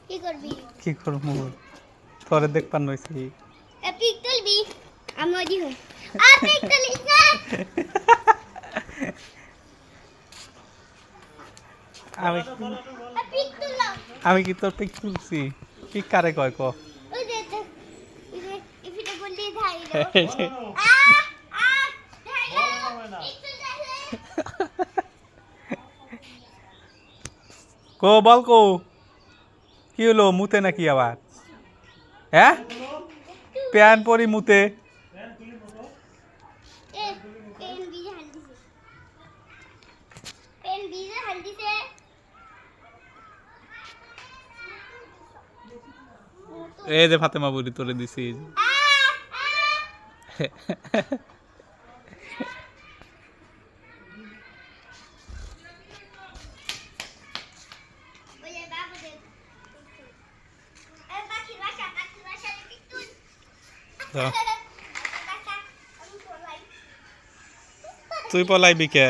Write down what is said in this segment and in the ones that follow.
কি করবি? কি করব তোরে দেখ পান নইছি পিক তুলবি আমদি হই পিক তুলিস না আমি পিক তুলো আমি কি তোর পিক তুলছি পিক কারে কয় ক ওই যে ইফিটা বললি ধাইলো কো বল কো কি হলো মুতে নাকি আবার হ্যাঁ প্যান পরি মুতে এই যে ফাতেমা বুড়ি তোরে দিছি তুই পলাইবি কে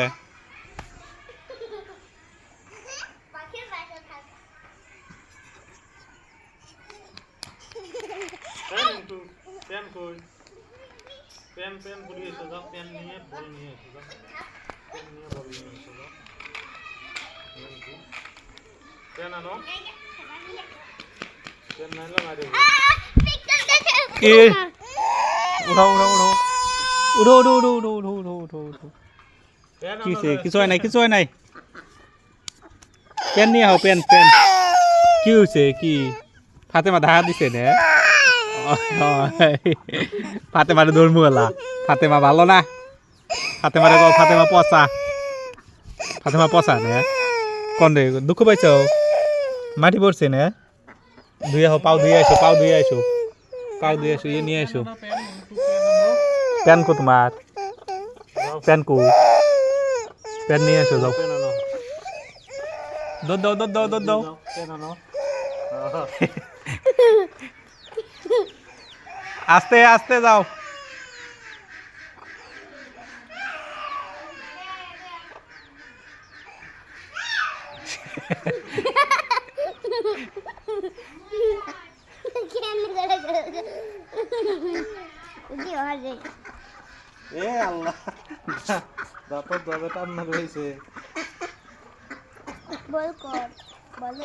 पेन कोई पेन पेन बोलिए सदा पेन नहीं है बॉल नहीं है सदा पेन नहीं है बॉल नहीं है सदा पेन आनो पेन नहीं लगा दे ए उड़ो उड़ो उड़ो उड़ो उड़ो उड़ो उड़ो उड़ो उड़ो उड़ो उड़ो কিছু হয় নাই পেন নিয়ে আও পেন পেন কি হইছে কি ফাতেমা ধারা দিছে না ফাতেমারে ধর্মু হলা ফাতেমা ভালো না ফাতেমারে কও ফাতেমা পচা নে কোন রে দুঃখ পাইছো মাটি পড়ছে না ধুইয়া হও পাও ধুইয়া আইছো ইয়ে নিয়ে আইছো পেন কো তোমার পেন কো পেন নিয়ে আইছো যাও দুধ দাও पेन आनो আস্তে আস্তে যাও ए अल्लाह दांतों दबे टान রইছে বল কর বল